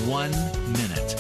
1 minute.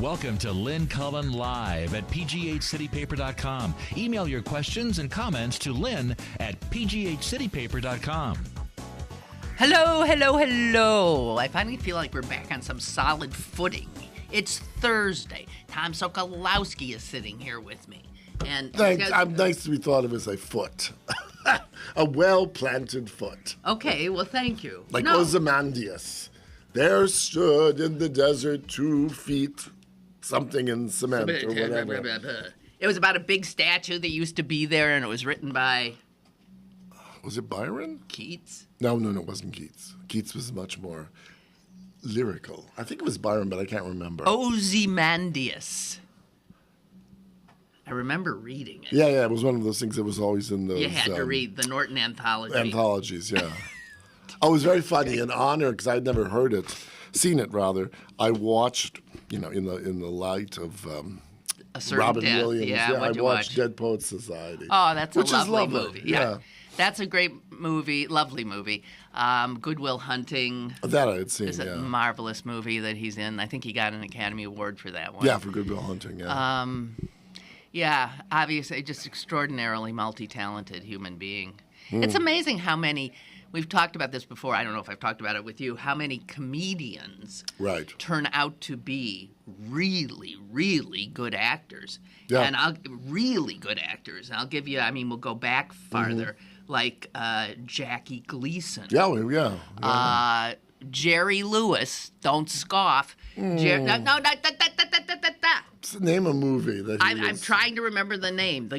Welcome to Lynn Cullen Live at pghcitypaper.com. Email your questions and comments to Lynn at pghcitypaper.com. Hello, hello, hello. I finally feel like we're back on some solid footing. It's Thursday. Tom Sokolowski is sitting here with me. And Thanks. I'm nice to be thought of as a foot. A well-planted foot. Okay, well, thank you. Like Ozymandias. There stood in the desert 2 feet, something in cement or whatever. It was about a big statue that used to be there, and it was written by... Was it Byron? Keats? No, it wasn't Keats. Keats was much more lyrical. I think it was Byron, but I can't remember. Ozymandias. I remember reading it. Yeah, it was one of those things that was always in those... You had to read the Norton Anthology. Anthologies, yeah. Oh, it was very funny. In honor, because I'd never seen it rather. I watched, in the light of Robin death. Williams. Yeah, I watched watch? Dead Poets Society. Oh, that's which a is lovely lovely. movie. Yeah. That's a great movie, lovely movie. Good Will Hunting. That I had seen, It's a marvelous movie that he's in. I think he got an Academy Award for that one. Yeah, for Good Will Hunting, yeah. Yeah, obviously, just extraordinarily multi-talented human being. It's amazing how many... We've talked about this before. I don't know if I've talked about it with you. How many comedians turn out to be really, really good actors? Yeah. And really good actors. And I'll give you, we'll go back farther, like Jackie Gleason. Yeah. Jerry Lewis, don't scoff. Name a movie that I'm trying to remember the name.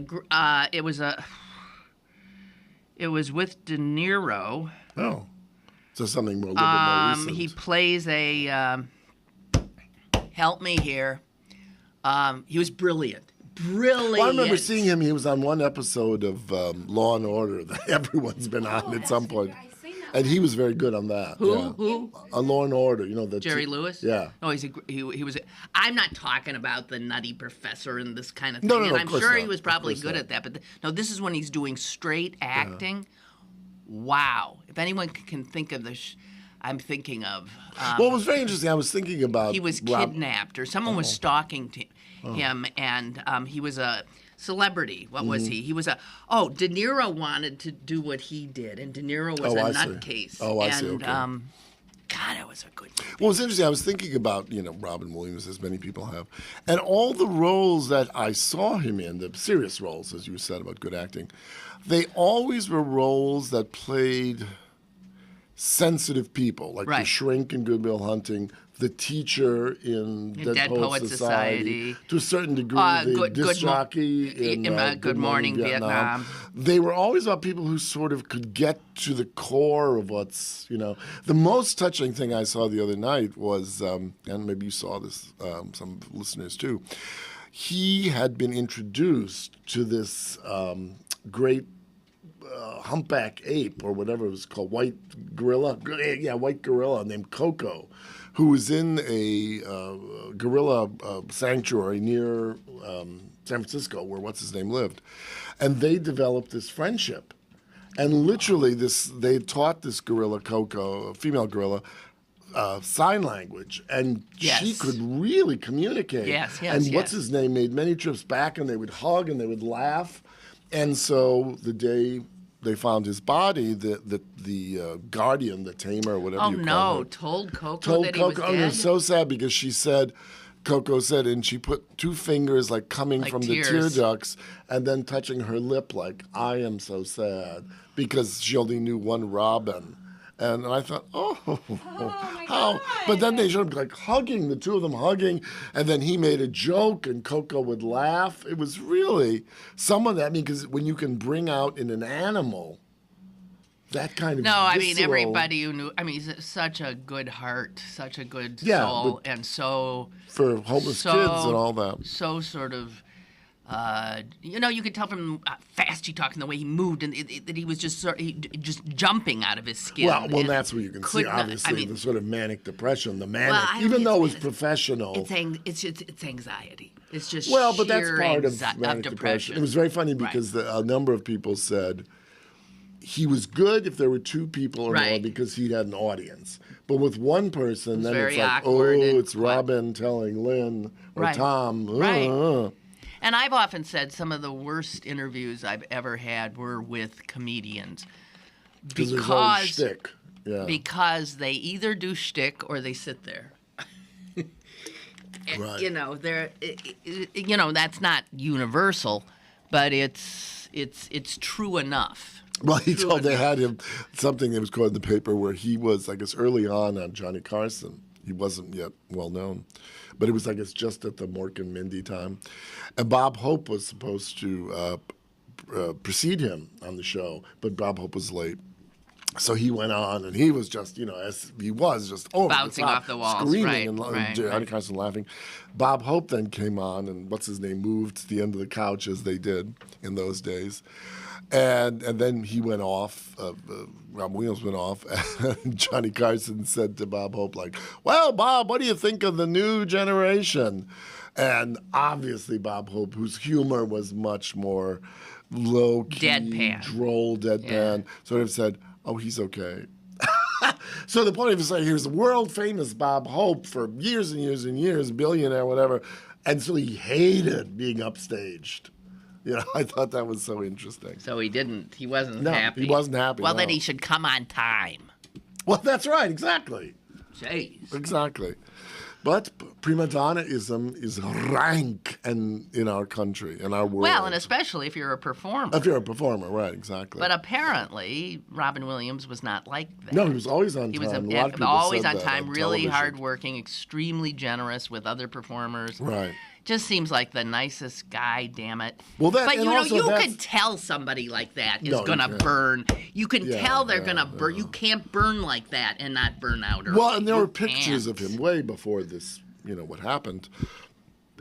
It was with De Niro. Oh. So something more, a little bit more recent. He plays a... help me here. He was brilliant. Brilliant. Well, I remember seeing him. He was on one episode of Law and Order that everyone's been on at some point. And he was very good on that. Who? Law and Order, Jerry Lewis? Yeah. Oh, he was. I'm not talking about the Nutty Professor and this kind of thing. No, and I'm sure he not. was probably good at that. But no, this is when he's doing straight acting. Yeah. Wow. If anyone can think of this, I'm thinking of. Well, it was very interesting. I was thinking about. He was kidnapped, or someone was stalking him, and he was a celebrity. What was he? He was De Niro wanted to do what he did, and De Niro was a nutcase. Oh, I see. Okay. God, it was a good movie. Well, it's interesting. I was thinking about, Robin Williams, as many people have, and all the roles that I saw him in, the serious roles, as you said about good acting, they always were roles that played sensitive people, like the shrink in Good Will Hunting, the teacher in Dead Poets Society, to a certain degree, the disc jockey in Good Morning Vietnam. They were always about people who sort of could get to the core of what's, The most touching thing I saw the other night was, and maybe you saw this, some listeners too, he had been introduced to this great humpback ape or whatever it was called, white gorilla named Coco, who was in a gorilla sanctuary near San Francisco where what's-his-name lived. And they developed this friendship. And literally they taught this gorilla, Coco, a female gorilla, sign language. And she could really communicate. And what's-his-name made many trips back, and they would hug and they would laugh. And so the day they found his body, the guardian, the tamer, whatever you call her. Told Coco that he was dead? It was so sad because she said, Coco said, and she put two fingers like coming Like from tears. the tear ducts and then touching her lip like, I am so sad, because she only knew one Robin. And I thought, how? But then they showed him like hugging, the two of them hugging, and then he made a joke and Coco would laugh. It was really some of that. I mean, because when you can bring out in an animal that kind of everybody who knew. I mean, he's such a good heart, such a good soul, and so for homeless kids and all that. So sort of. You could tell from fast he talked and the way he moved, and that he was just just jumping out of his skin. Well, that's where you can see, obviously, the sort of manic depression, the manic, even though it was professional. It's anxiety. It's just but that's part of manic depression. It was very funny because a number of people said he was good if there were two people or more because he had an audience. But with one person, then it's like, it's Robin telling Lynn or Tom. Right. And I've often said some of the worst interviews I've ever had were with comedians because they either do shtick or they sit there. Right. That's not universal, but it's true enough. Well, they had him something that was called in the paper where he was, I guess, early on Johnny Carson. He wasn't yet well known. But it was, I guess, just at the Mork and Mindy time. And Bob Hope was supposed to precede him on the show, but Bob Hope was late. So he went on, and he was just, as he was, just over bouncing the top, off the walls, screaming, and Johnny Carson laughing. Bob Hope then came on, and moved to the end of the couch, as they did in those days. And then he went off, Robin Williams went off, and Johnny Carson said to Bob Hope, like, well, Bob, what do you think of the new generation? And obviously Bob Hope, whose humor was much more low-key, deadpan. Droll, deadpan, sort of said, oh, he's okay. So the point of it is, here's world-famous Bob Hope for years and years and years, billionaire, whatever, and so he hated being upstaged. I thought that was so interesting. So he wasn't happy. He wasn't happy. Well, then he should come on time. Well, that's right, exactly. Jeez. Exactly. But prima donnaism is rank in our country, in our world. Well, and especially if you're a performer. If you're a performer, right, exactly. But apparently, Robin Williams was not like that. No, he was always on time. He was always on time, really hardworking, extremely generous with other performers. Right. Just seems like the nicest guy, damn it. Well, but you can tell somebody like that is going to burn. You can tell they're going to burn. You can't burn like that and not burn out. Well, and there were pictures of him way before this, what happened.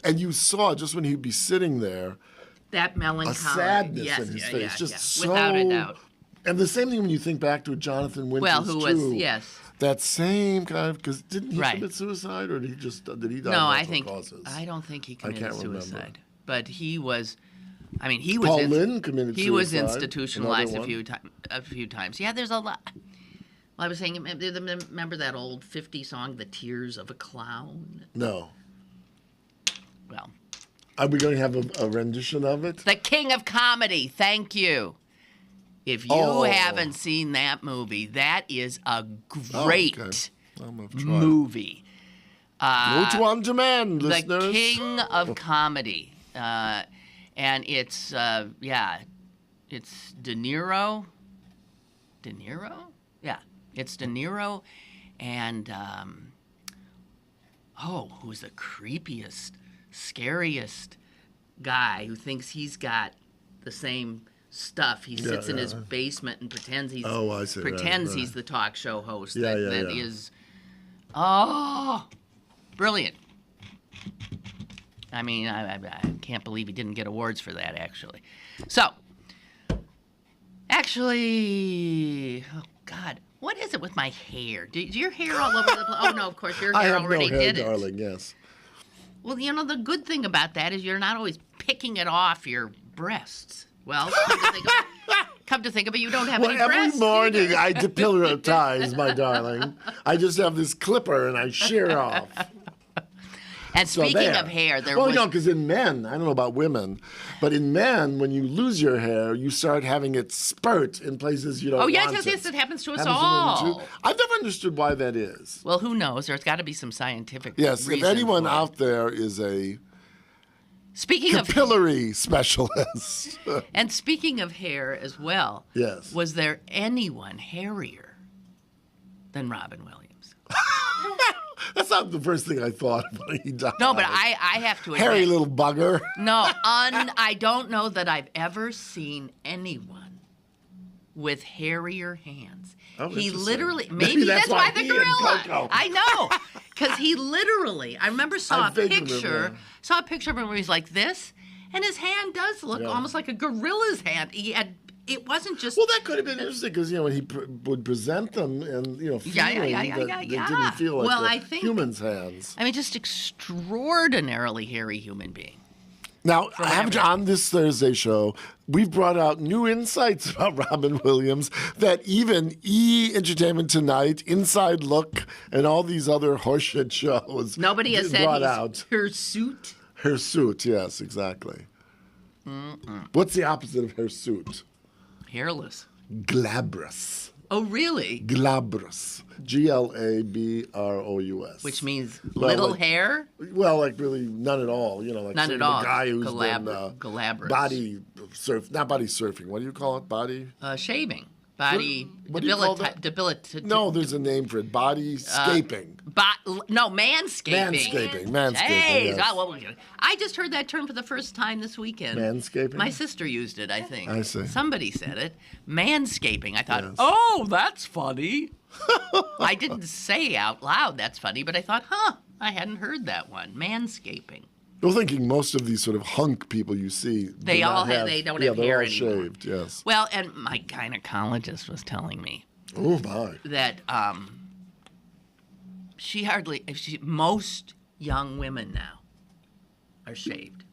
And you saw, just when he'd be sitting there, that melancholy, a sadness in his face. Just so, without a doubt. And the same thing when you think back to Jonathan Winters, who was, that same kind of, because didn't he commit suicide, or did he die? No, causes? I don't think he committed suicide. Remember. But he was, Paul Lynn committed suicide. He was institutionalized a few times. Yeah, there's a lot. Well, I was saying, remember that old 50 song, The Tears of a Clown? No. Well. Are we going to have a rendition of it? The King of Comedy, thank you. If you haven't seen that movie, that is a great movie. Which one to man, listeners? The King of Comedy. And it's, it's De Niro. De Niro? Yeah, it's De Niro and, who's the creepiest, scariest guy who thinks he's got the same stuff. He sits in his basement and pretends he's he's the talk show host. That is brilliant. I mean, I can't believe he didn't get awards for that, actually. So, oh God, what is it with my hair? Is your hair all over the place? Oh no, of course your hair already did it. Darling, yes. Well, the good thing about that is you're not always picking it off your breasts. Well, come to think of it, you don't have any breasts. Every morning I depillotize, my darling. I just have this clipper and I shear off. And So speaking there. of hair, there well, was... no, because in men, I don't know about women, but in men, when you lose your hair, you start having it spurt in places you don't want yes, it. it happens to us Happens to women, all. too. I've never understood why that is. Well, who knows? There's got to be some scientific Yes, if reason anyone for it. out there is a Speaking of capillary specialist. and speaking of hair as well, Yes. was there anyone hairier than Robin Williams? That's not the first thing I thought when he died. No, but I have to admit, Hairy little bugger. no, I don't know that I've ever seen anyone with hairier hands. Oh, He interesting. literally, Maybe maybe that's that's why why the he and gorilla. Coco. I know, because he literally, I remember saw I a vaguely picture remember. of him where he's like this, and his hand does look Yeah. almost like a gorilla's hand. It wasn't just. Well, that could have been interesting because when he would present them and feeling that they didn't feel like Well, the I think- humans' hands. I mean, just extraordinarily hairy human being. Now, whatever. on this Thursday show, we've brought out new insights about Robin Williams that even Entertainment Tonight, Inside Look, and all these other horseshit shows Nobody has said brought he's out. hirsute. Hirsute, yes, exactly. What's the opposite of hirsute? Hairless. Glabrous. Oh, really? Glabrous. Glabrous. Which means Well, little like- hair? Well, like really none at all. Like None sort at of all. a guy who's Glabrous. body surf, not body surfing. What do you call it? Body? Shaving. Body. What do you call that? No, there's a name for it. Body scaping. No, manscaping. Manscaping. Hey, Yes. I just heard that term for the first time this weekend. Manscaping? My sister used it, I think. I see. Somebody said it. Manscaping. I thought, Yes. oh, that's funny. I didn't say out loud that's funny, but I thought, I hadn't heard that one. Manscaping. You're thinking most of these sort of hunk people you see. They don't all have have they're hair all anymore. shaved, yes. Well, and my gynecologist was telling me Oh, my. that most young women now are shaved.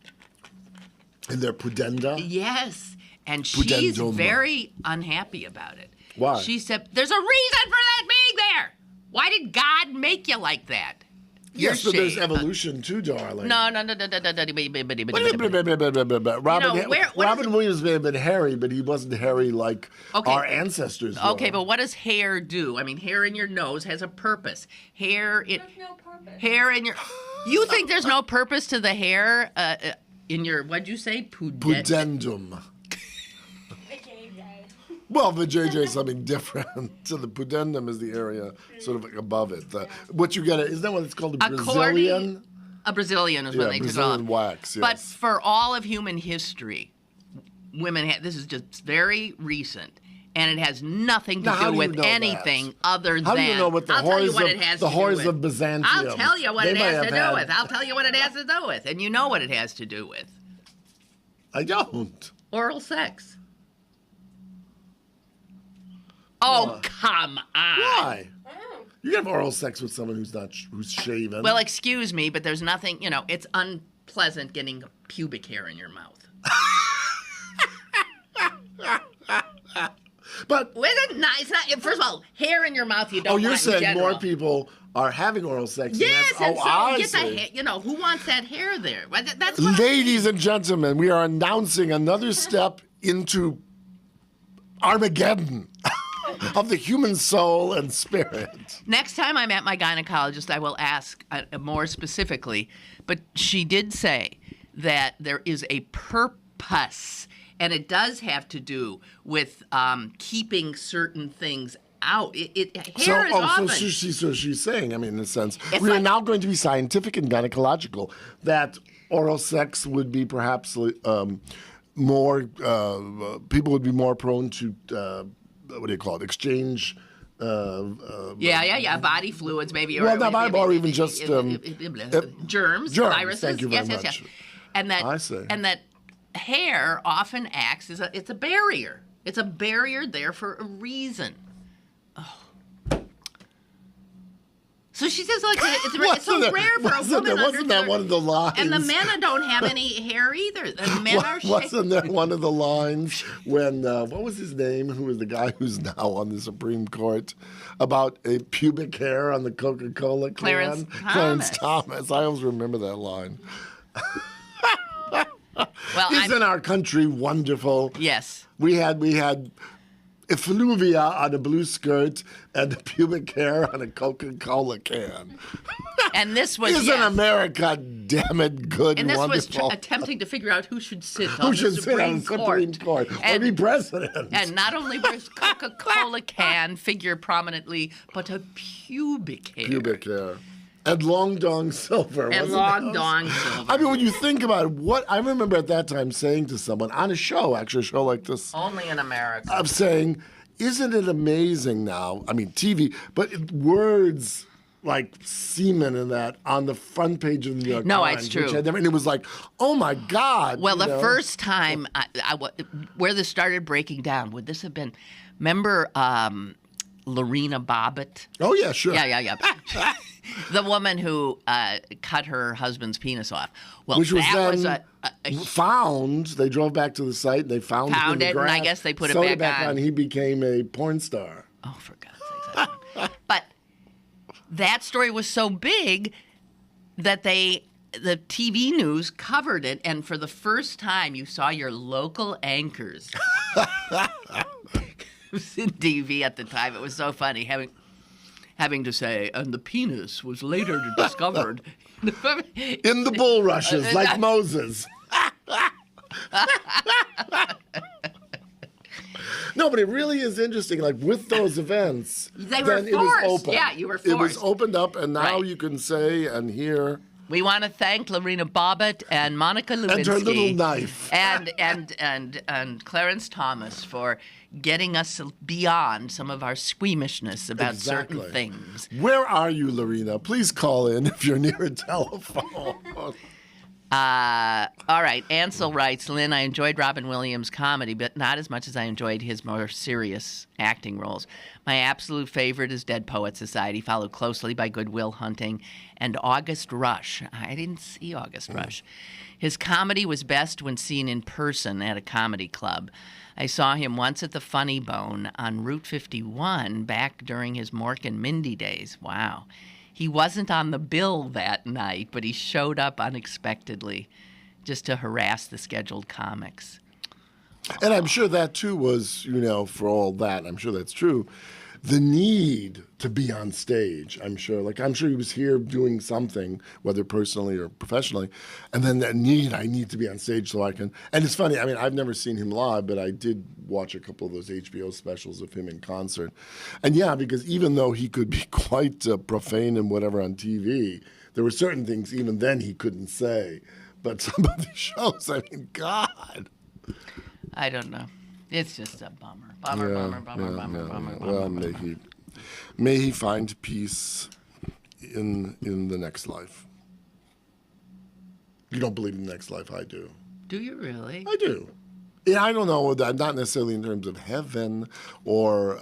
And they're pudenda? Yes, and she's Pudendum. very unhappy about it. Why? She said, "There's a reason for that being there. Why did God make you like that?" Yes, but there's shaved. evolution too, darling. No. Robin Williams may have been hairy, but he wasn't hairy like Okay. our ancestors were. Okay, but what does hair do? I mean, hair in your nose has a purpose. Hair in your. You think there's no purpose to the hair in your? What'd you say? Pudendum. Well, the JJ is something different. So the pudendum is the area sort of like above it. What you get, isn't that what it's called? A Brazilian? A Brazilian is when they Brazilian took it off. wax, yes. But for all of human history, women this is just very recent. And it has nothing to Now, how do do you with know that? anything other How than. do you know what the I'll tell you whores what of it has the to do whores with. of Byzantium? I'll tell you what They it might has have to do had- with. I'll tell you what it has to do with. And you know what it has to do with. I don't. Oral sex. Oh, come on. Why? You can have oral sex with someone who's shaven. Well, excuse me, but there's nothing, it's unpleasant getting pubic hair in your mouth. but It's not, first of all, hair in your mouth you don't want you're in saying general. more people are having oral sex. Yes, and and that's, so I get see. the hair, who wants that hair there? Well, that's what Ladies and gentlemen, we are announcing another step into Armageddon of the human soul and spirit. Next time I'm at my gynecologist, I will ask more specifically. But she did say that there is a purpose, and it does have to do with keeping certain things out. Hair is often. So she's saying, in a sense, It's we are like- now going to be scientific and gynecological, that oral sex would be perhaps more, people would be more prone to, what do you call it, exchange. Body fluids maybe. Well, or even just germs, viruses. Thank you very yes. much. And that, I see. And that hair often acts as it's a barrier. It's a barrier there for a reason. So she says, like, it's so rare for a woman under 30. Wasn't that one of the lines? And the men don't have any hair either. The men are shaved. Wasn't there one of the lines when, what was his name, who was the guy who's now on the Supreme Court, about a pubic hair on the Coca-Cola can? Clarence Thomas. I always remember that line. Well, Isn't our country wonderful? Yes. We had effluvia on a blue skirt and pubic hair on a Coca-Cola can. And this was Isn't America, damn it, good and wonderful? And this was attempting to figure out who should sit on the Supreme Court. Or be president. And not only was Coca-Cola can figure prominently, but a pubic hair. Pubic hair. And Long Dong Silver. And Long Dong Silver. I mean, when you think about it, what I remember at that time saying to someone on a show, actually a show like this. Only in America. I'm saying, isn't it amazing now? I mean, TV, but words like semen and that on the front page of the New York Times. No, it's true. And it was like, oh my God. Well, the first time where this started breaking down, would this have been, remember Lorena Bobbitt? Oh, yeah, sure. Yeah. The woman who cut her husband's penis off. Well, which was found. They drove back to the site and they found it in the grass, and I guess they put it back on. And he became a porn star. Oh, for God's sakes. But that story was so big that the TV news covered it, and for the first time you saw your local anchors. It was in TV at the time. It was so funny having to say, and the penis was later discovered in the bulrushes, like Moses. No, but it really is interesting. Like with those events, they were forced. It was open. Yeah, you were forced. It was opened up, and now you can say and hear. We want to thank Lorena Bobbitt and Monica Lewinsky and her little knife and Clarence Thomas for getting us beyond some of our squeamishness about certain things. Where are you, Lorena? Please call in if you're near a telephone. All right. Ansel writes, Lynn, I enjoyed Robin Williams' comedy, but not as much as I enjoyed his more serious acting roles. My absolute favorite is Dead Poets Society, followed closely by Good Will Hunting and August Rush. I didn't see August Rush. His comedy was best when seen in person at a comedy club. I saw him once at the Funny Bone on Route 51 back during his Mork and Mindy days. Wow. He wasn't on the bill that night, but he showed up unexpectedly just to harass the scheduled comics. And I'm sure that, too, was, for all that, I'm sure that's true, the need to be on stage, I'm sure. Like, I'm sure he was here doing something, whether personally or professionally, and then that I need to be on stage so I can. And it's funny, I mean, I've never seen him live, but I did watch a couple of those HBO specials of him in concert. And yeah, because even though he could be quite profane and whatever on TV, there were certain things even then he couldn't say. But some of these shows, I mean, God. I don't know. It's just a bummer. Bummer. Well, may he find peace in the next life. You don't believe in the next life, I do. Do you really? I do. Yeah, I don't know, not necessarily in terms of heaven or,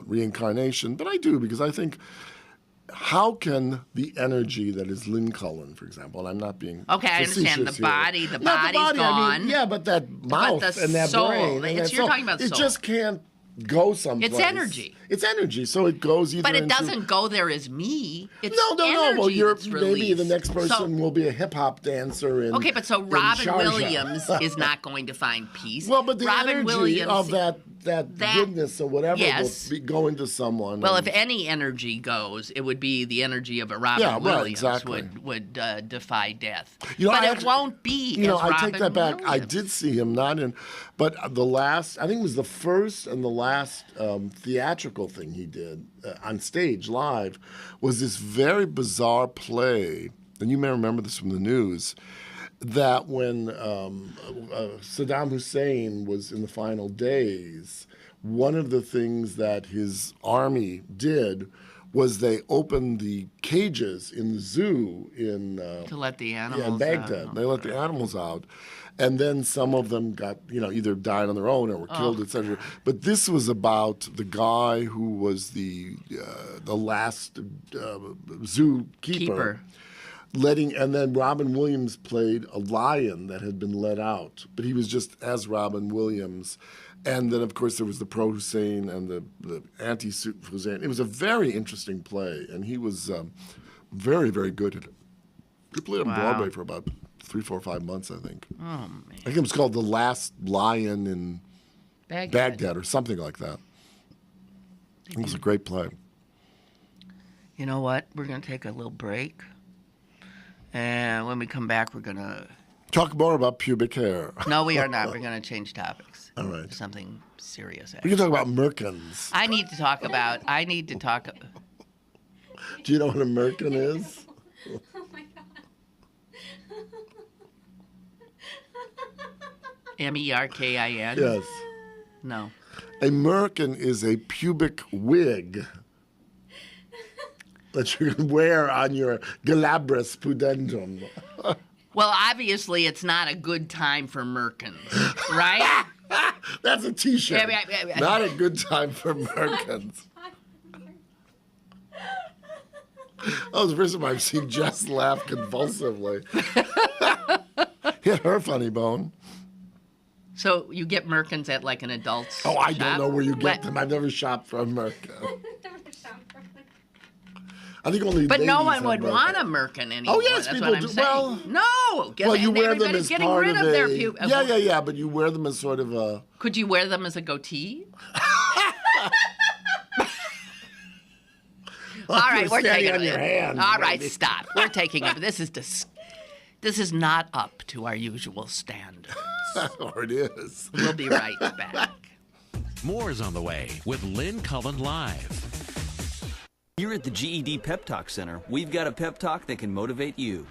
reincarnation, but I do, because I think, how can the energy that is Lynn Cullen, for example, and I'm not being okay, I understand the body, the body's body, gone. I mean, yeah, but that mouth and that soul, brain and that you're soul, talking about soul. It just can't go someplace. It's energy. It's energy, so it goes either. But it doesn't go there as me. It's no. Well, maybe the next person will be a hip hop dancer. Okay, but so Robin Williams is not going to find peace. Well, but the Robin energy Williams, of that goodness or whatever will go into someone. Well, if any energy goes, it would be the energy of a Robin Williams would defy death. It won't be. I take that back. Williams. I did see him but the last, I think it was the first and the last theatrical thing he did on stage live was this very bizarre play, and you may remember this from the news, that when Saddam Hussein was in the final days, one of the things that his army did was they opened the cages in the zoo in To let the animals in Baghdad. out. They let the animals out, and then some of them got either died on their own or were killed, etc. But this was about the guy who was the last zookeeper. And then Robin Williams played a lion that had been let out, but he was just as Robin Williams. And then, of course, there was the pro-Hussein and the anti-Hussein. It was a very interesting play, and he was very, very good at it. He played on Broadway for about 3, 4, 5 months, I think. Oh, man. I think it was called The Last Lion in Baghdad or something like that. It was a great play. You know what? We're going to take a little break. And when we come back, we're going to... Talk more about pubic hair. No, we are not. We're going to change topics. All right. Something serious. We can talk about merkins. I need to talk... Do you know what a merkin is? Oh my God. MERKIN? Yes. No. A merkin is a pubic wig that you can wear on your glabras pudendum. Well, obviously, it's not a good time for merkins, right? That's a T-shirt. Yeah. Not a good time for merkins. Oh, it's the first time I've seen Jess laugh convulsively. Hit her funny bone. So you get merkins at like an adult's Oh, I shop? don't know where you get What? them. I've never shopped for a merkin. I think only But no ladies one would have want merkin. a merkin anymore. Oh, yes, That's people what I'm do. saying. Well- No. Well, you wear them everybody's as getting part rid of of their a... pubes. Yeah, but you wear them as sort of a... Could you wear them as a goatee? All right, we're standing taking on your hand, All right, maybe. stop. We're taking it. This is not up to our usual standards. Or it is. We'll be right back. More is on the way with Lynn Cullen Live. Here at the GED Pep Talk Center, we've got a pep talk that can motivate you.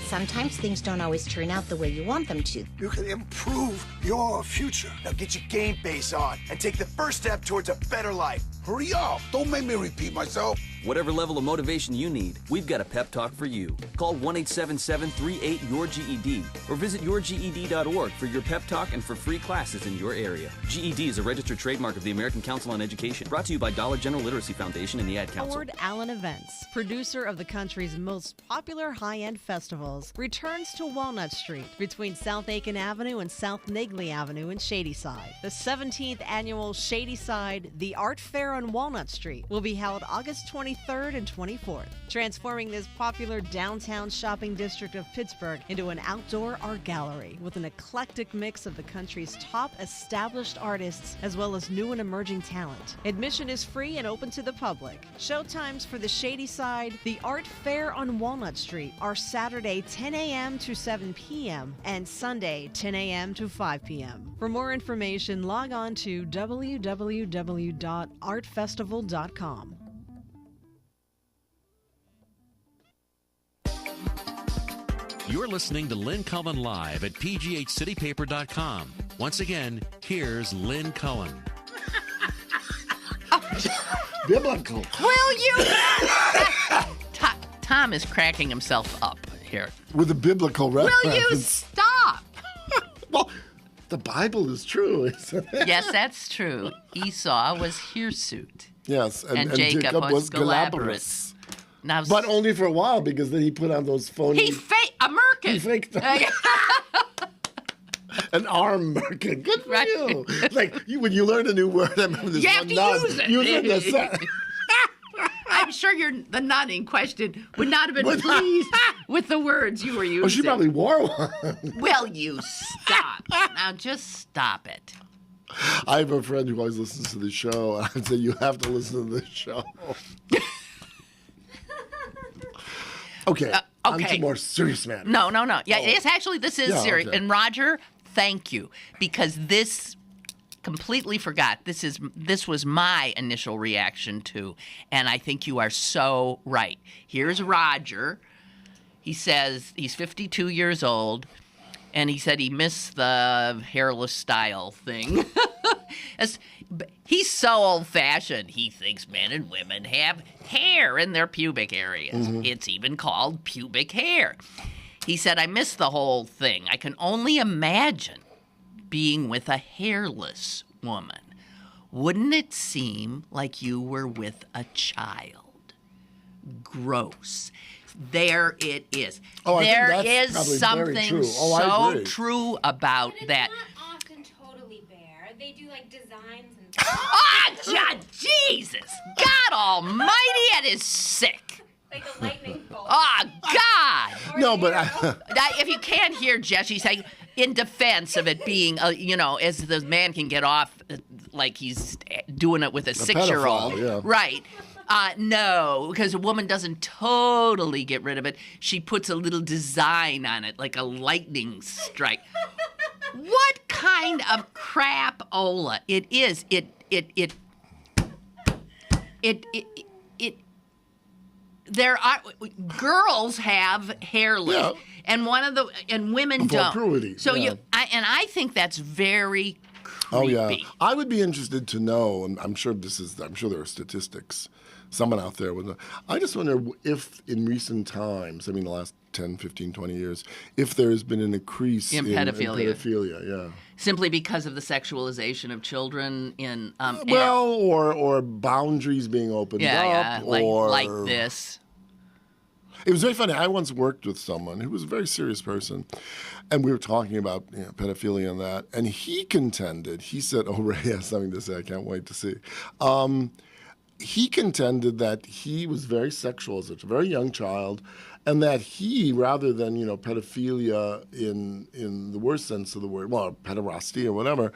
Sometimes things don't always turn out the way you want them to. You can improve your future. Now get your game face on and take the first step towards a better life. Hurry up. Don't make me repeat myself. Whatever level of motivation you need, we've got a pep talk for you. Call 1-877-38-YOUR-GED or visit yourged.org for your pep talk and for free classes in your area. GED is a registered trademark of the American Council on Education, brought to you by Dollar General Literacy Foundation and the Ad Council. Howard Allen Events, producer of the country's most popular high-end festivals, returns to Walnut Street between South Aiken Avenue and South Nagley Avenue in Shadyside. The 17th annual Shadyside The Art Fair on Walnut Street will be held August 23rd and 24th, transforming this popular downtown shopping district of Pittsburgh into an outdoor art gallery with an eclectic mix of the country's top established artists as well as new and emerging talent. Admission is free and open to the public. Showtimes for the Shadyside The Art Fair on Walnut Street are Saturday 10 a.m. to 7 p.m. and Sunday 10 a.m. to 5 p.m. For more information, log on to www.artfestival.com. You're listening to Lynn Cullen Live at pghcitypaper.com. Once again, here's Lynn Cullen. Biblical. Will you? Tom is cracking himself up here. With a biblical reference. Will you stop? Well, the Bible is true, isn't it? Yes, that's true. Esau was hirsute. Yes, And Jacob was glabrous. Now, But only for a while, because then he put on those phony... he faked a merkin. He faked an arm merkin. Good for Right. you. Like, when you learn a new word, I remember this You have one to nun. use it. Use it in the set. I'm sure the nun in question would not have been pleased with the words you were using. Well, she probably wore one. Will you stop? Now just stop it. I have a friend who always listens to the show, and I say, you have to listen to this show. Okay, on okay. to more serious matters. No. Yeah, it's actually, this is Yeah, serious. okay. And Roger, thank you, because this completely forgot. This was my initial reaction to, and I think you are so right. Here's Roger. He says he's 52 years old, and he said he missed the hairless style thing. He's so old-fashioned. He thinks men and women have hair in their pubic areas. It's even called pubic hair. He said, I miss the whole thing. I can only imagine being with a hairless woman. Wouldn't it seem like you were with a child? Gross. There it is. Oh, there I think that's is probably something very true. Oh, I so agree. true about But it's that. not often totally bare. They do like designs and Ah, Jesus! God almighty, it is sick. like a lightning bolt. Oh, God! No, but If you can't hear Jess, she's saying, in defense of it being, as the man can get off like he's doing it with a 6-year-old. pedophile, yeah. Right. No, because a woman doesn't totally get rid of it. She puts a little design on it, like a lightning strike. What kind of crap-ola it is? There are girls have hairless, and women For don't. pruity, So yeah. I think that's very creepy. Oh yeah, I would be interested to know, and I'm sure there are statistics. Someone out there would know. I just wonder if in recent times, I mean the last 10, 15, 20 years, if there has been an increase In pedophilia. In pedophilia, yeah. Simply because of the sexualization of children in or boundaries being opened up, like this. It was very funny. I once worked with someone who was a very serious person, and we were talking about pedophilia and that. And he contended. He said, "Oh, Ray has something to say. I can't wait to see." He contended that he was very sexual as a very young child, and that he, rather than pedophilia in the worst sense of the word, well, pederasty or whatever,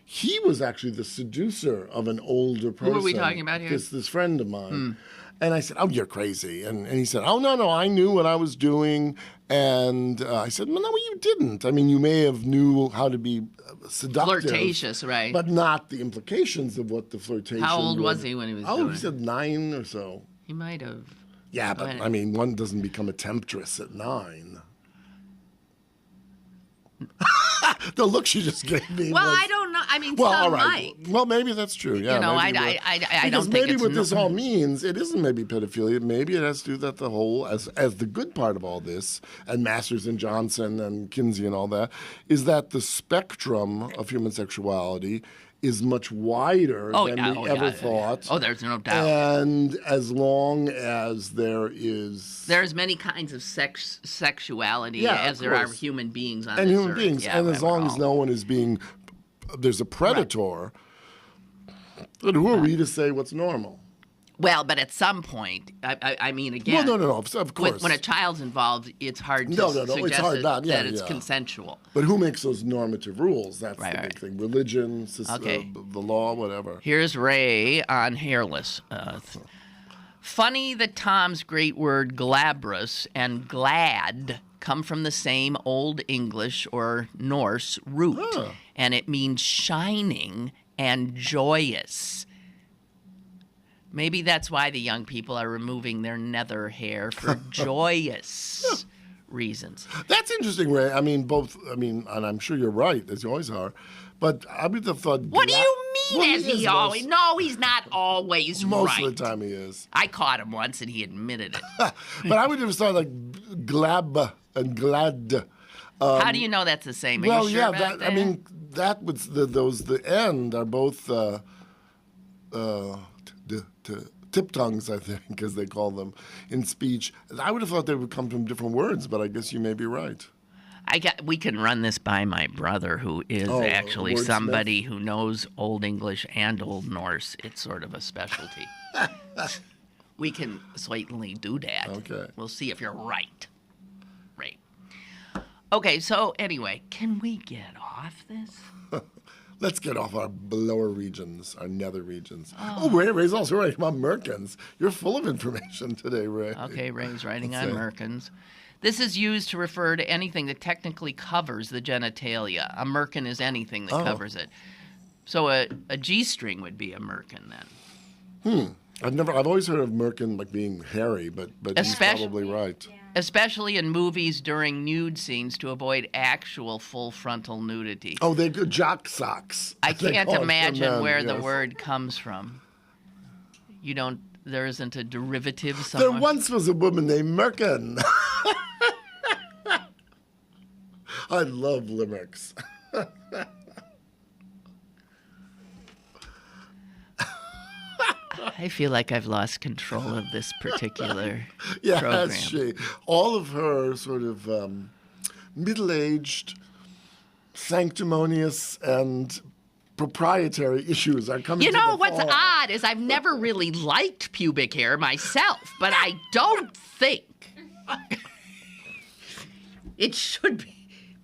he was actually the seducer of an older person. Who are we talking about here? This friend of mine. And I said, "Oh, you're crazy." And he said, "Oh, no, I knew what I was doing." And I said, "Well, no, you didn't. I mean, you may have knew how to be seductive. Flirtatious, right. But not the implications of what the flirtation How old was he when he was doing it? He said 9 or so. He might have. Yeah, but, I mean, one doesn't become a temptress at 9. The look she just gave me. Well, was, I don't know. I mean, well, some all right. might. Well, maybe that's true. Yeah, I because don't think maybe it's what this all means, it isn't maybe pedophilia. Maybe it has to do that the whole as the good part of all this, and Masters and Johnson and Kinsey and all that, is that the spectrum of human sexuality is much wider than we ever thought. Oh, there's no doubt. And as long as there's many kinds of sexuality Yeah, as of there are course. human beings on and this human earth. beings, Yeah, and as long as all- no one is there's a predator. But who are we to say what's normal? Well, but at some point, I mean, again. Well, no, of course. When a child's involved, it's hard to No, suggest it's hard not, that it's consensual. But who makes those normative rules? That's the Right. big thing. Religion, Okay. The law, whatever. Here's Ray on hairless. Funny that Tom's great word glabrous and glad come from the same Old English or Norse root, and it means shining and joyous. Maybe that's why the young people are removing their nether hair for joyous reasons. That's interesting, Ray. I mean, and I'm sure you're right, as you always are. But I would have thought. What do you mean, Well, as he he is always? No, he's not always Most right. of the time he is. I caught him once, and he admitted it. But I would have thought like glab and glad. How do you know that's the same? Are Well, you sure yeah, about that? I mean, that was the end are both tiptongues, I think, as they call them in speech. I would have thought they would come from different words, but I guess you may be right. We can run this by my brother, who is actually wordsmith? somebody who knows Old English and Old Norse. It's sort of a specialty. We can certainly do that. Okay. We'll see if you're right. Right. Okay, so anyway, can we get off this? Let's get off our lower regions, our nether regions. Oh, Ray's also writing about merkins. You're full of information today, Ray. Okay, Ray's writing Let's on see. merkins. This is used to refer to anything that technically covers the genitalia. A merkin is anything that covers it. So a G-string would be a merkin then. I've always heard of merkin like being hairy, but he's Especially- probably right. Yeah. especially in movies during nude scenes to avoid actual full frontal nudity. Oh, they're good jock socks. I They can't call it for imagine men, where the yes. word comes from. There isn't a derivative somewhere? There once was a woman named Merkin. I love limericks. I feel like I've lost control of this particular Yes, program. she. All of her sort of middle-aged, sanctimonious, and proprietary issues are coming You to know the what's fore. odd is I've never really liked pubic hair myself, but I don't think it should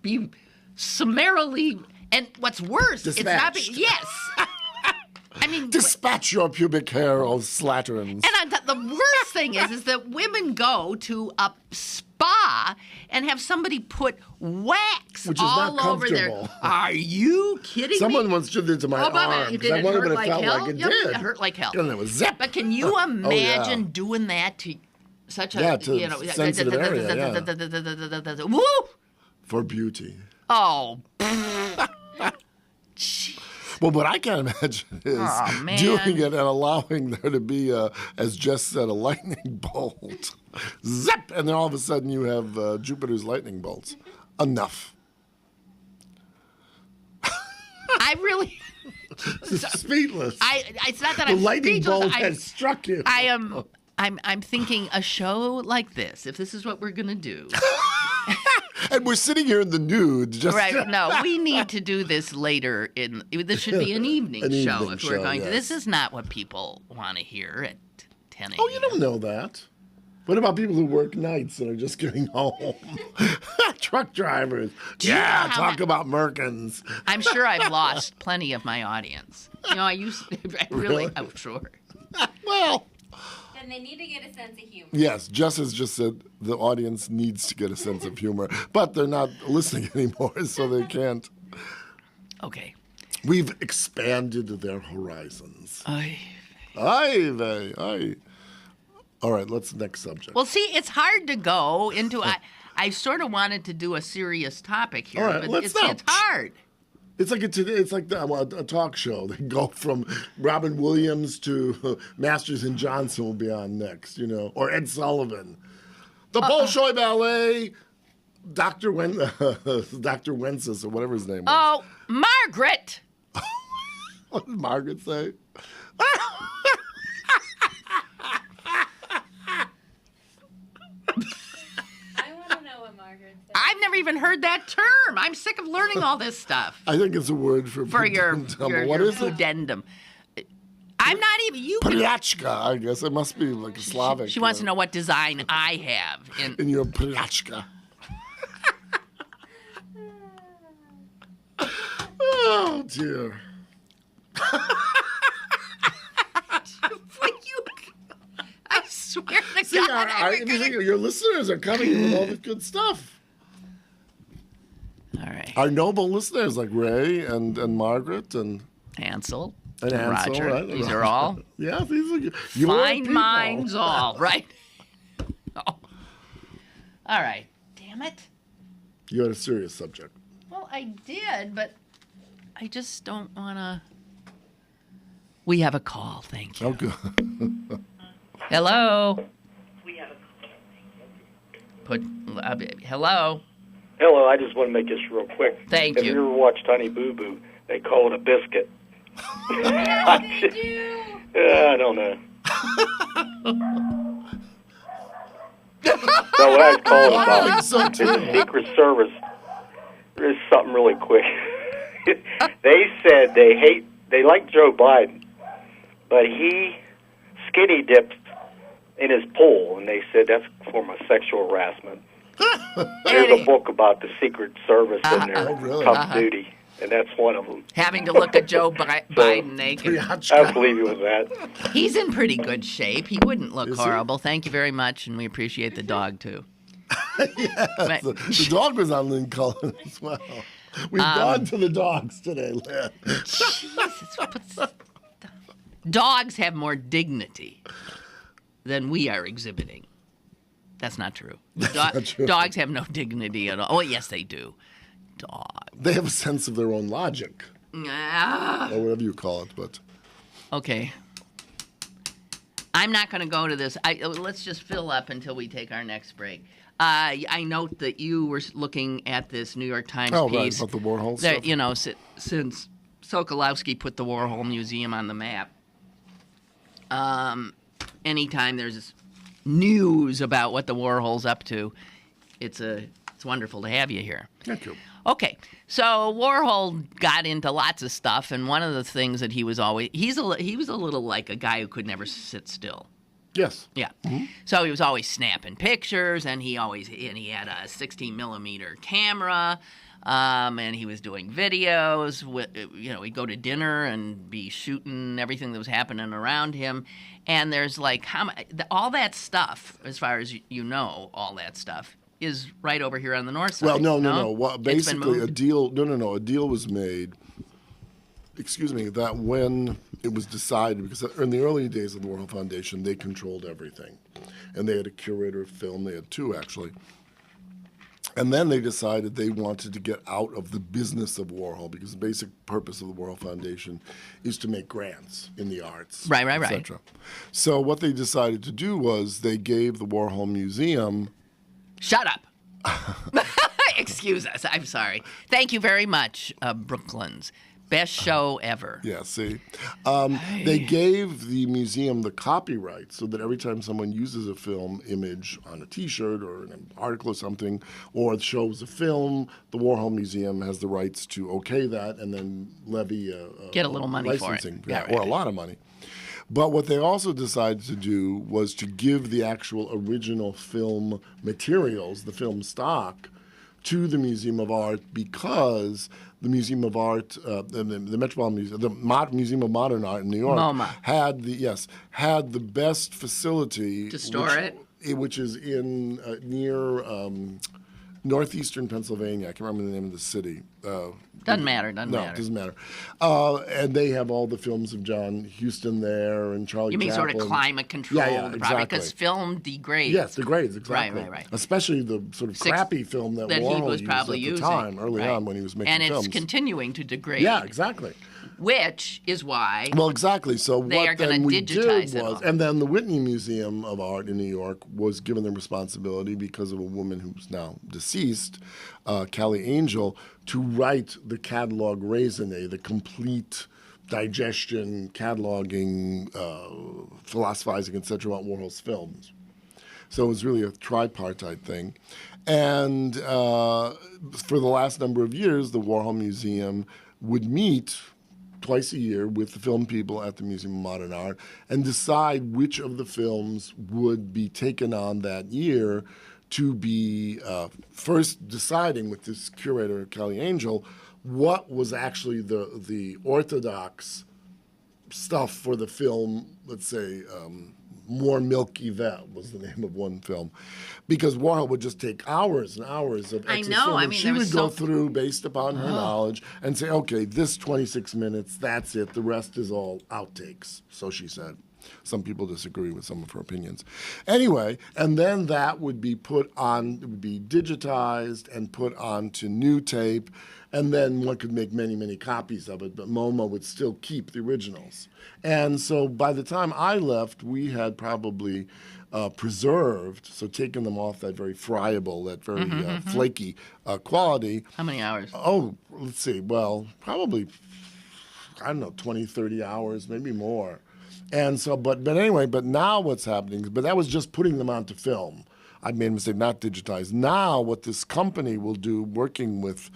be summarily. And what's worse, it's not. Dispatched. Yes. I mean, Dispatch your pubic hair, O slatterns. and the worst thing is that women go to a spa and have somebody put wax Which is all not over their. comfortable. Are you kidding Someone me? once did it to my Oh, but arm. did 'cause I it wondered hurt what like it felt hell? like. It Yep, did. it hurt like hell. And it was zip. But can you imagine yeah. doing that to such a Yeah, to you know sensitive area, Woo! For beauty. Oh, Well, what I can't imagine is Aw, man. doing it and allowing there to be, as Jess said, a lightning bolt. Zip! And then all of a sudden you have Jupiter's lightning bolts. Enough. I really. Speechless. It's not that The I'm lightning speechless. bolt has struck you. I am. I'm thinking a show like this. If this is what we're gonna do, And we're sitting here in the nude. Just right? No, we need to do this later. This should be an evening An show. evening If we're show, going to, yes. this is not what people want to hear at 10 a.m. Oh, you don't know that. What about people who work nights and are just getting home? Truck drivers. you know Yeah, how talk about Merkins. I'm sure I've lost plenty of my audience. I used to, Really? I'm sure. Well, Then they need to get a sense of humor. yes, Jess has just said the audience needs to get a sense of humor, but they're not listening anymore, so they can't. Okay. We've expanded their horizons. I Aye. All right, next subject. Well, see, it's hard to go into. I sort of wanted to do a serious topic here, All right, but let's it's not. hard. It's like a talk show. They go from Robin Williams to Masters and Johnson will be on next, or Ed Sullivan. The Bolshoi Ballet, Dr. Wences, or whatever his name was. Oh, Margaret! What did Margaret say? I want to know what Margaret said. I've never even heard that term. I'm sick of learning all this stuff. I think it's a word for your what is it? pudendum. I'm not even. You. Priachka, I guess. It must be like a Slavic. She wants to know what design I have. In your priachka. Oh, dear. I swear to See, God. your listeners are coming in with all the good stuff. All right. Our noble listeners like Ray and Margaret and Hansel. and Ansel, Roger. right? These are all Yeah, these are your fine people. minds, all right. Oh. All right. Damn it. You had a serious subject. Well, I did, but I just don't want to. We have a call. Thank you. Oh, good. Hello. Hello. Hello, I just want to make this real quick. Thank If you. you ever watched Honey Boo Boo, they call it a biscuit. Yeah, they do. I don't know. So what I was calling about so is the Secret Service. There's something really quick. They said they like Joe Biden, but he skinny dipped in his pool, and they said that's a form of sexual harassment. There's a book about the Secret Service and their really? tough duty, and that's one of them. Having to look at Joe Biden naked. I believe you with that. He's in pretty good shape. He wouldn't look Is he? horrible. Thank you very much, and we appreciate the dog, too. Yes, the dog was on Lynn Cullen as well. We've gone to the dogs today, Lynn. Jesus, dogs have more dignity than we are exhibiting. That's not true. not true. Dogs have no dignity at all. Oh, yes, they do. They have a sense of their own logic. Ah. Or whatever you call it, but... Okay. I'm not going to go to this. Let's just fill up until we take our next break. I note that you were looking at this New York Times piece. Right, about the Warhol that, stuff. You know, since Sokolowski put the Warhol Museum on the map, anytime there's news about what the Warhol's up to, it's wonderful to have you here. Thank you. Okay, so Warhol got into lots of stuff, and one of the things that he was he was a little like a guy who could never sit still. Yes. Yeah. Mm-hmm. So he was always snapping pictures, and he had a 16mm camera, and he was doing videos. He'd go to dinner and be shooting everything that was happening around him. And there's like all that stuff, as far as you know, all that stuff is right over here on the north side. Well, no. Well, basically, a deal. No. A deal was made. Excuse me. That when it was decided, because in the early days of the Warhol Foundation, they controlled everything, and they had a curator of film. They had two actually. And then they decided they wanted to get out of the business of Warhol, because the basic purpose of the Warhol Foundation is to make grants in the arts, right. etc. So what they decided to do was they gave the Warhol Museum. Shut up. Excuse us. I'm sorry. Thank you very much, Brooklyn's. Best show ever. Yeah, see. They gave the museum the copyright so that every time someone uses a film image on a T-shirt or an article or something, or shows a film, the Warhol Museum has the rights to okay that and then levy get a little money licensing, for it. Or a lot of money. But what they also decided to do was to give the actual original film materials, the film stock, to the Museum of Art, because the Museum of Art, the Metropolitan Museum, the Museum of Modern Art in New York, MoMA, had the best facility to store which is in near northeastern Pennsylvania. I can't remember the name of the city. Doesn't matter. It doesn't matter. And they have all the films of John Huston there and Charlie Chaplin. You mean sort of climate control? Yeah, exactly. Because film degrades. Yes, degrades, exactly. Right. Especially the sort of crappy film that Warhol he was probably used at the time, early on when he was making films. And it's continuing to degrade. Yeah, exactly. Which is why. Well, exactly. So they are going to digitize it all. And then the Whitney Museum of Art in New York was given the responsibility, because of a woman who's now deceased, Callie Angel, to write the catalog raisonné, the complete digestion, cataloging, philosophizing, etc. about Warhol's films. So it was really a tripartite thing. And for the last number of years, the Warhol Museum would meet twice a year with the film people at the Museum of Modern Art and decide which of the films would be taken on that year, to be first deciding with this curator, Callie Angel, what was actually the orthodox stuff for the film. Let's say More Milk Yvette was the name of one film, because Warhol would just take hours and hours of extra film. I mean, she would go through based upon her knowledge and say, okay, this 26 minutes, that's it. The rest is all outtakes, so she said. Some people disagree with some of her opinions. Anyway, and then that would be put on, it would be digitized and put onto new tape, and then one could make many, many copies of it, but MoMA would still keep the originals. And so by the time I left, we had probably preserved, so taken them off that very friable, that very flaky quality. How many hours? Oh, let's see. Well, probably, I don't know, 20, 30 hours, maybe more. And so, but anyway, but now what's happening, but that was just putting them onto film. I made a mistake, not digitized. Now what this company will do, working with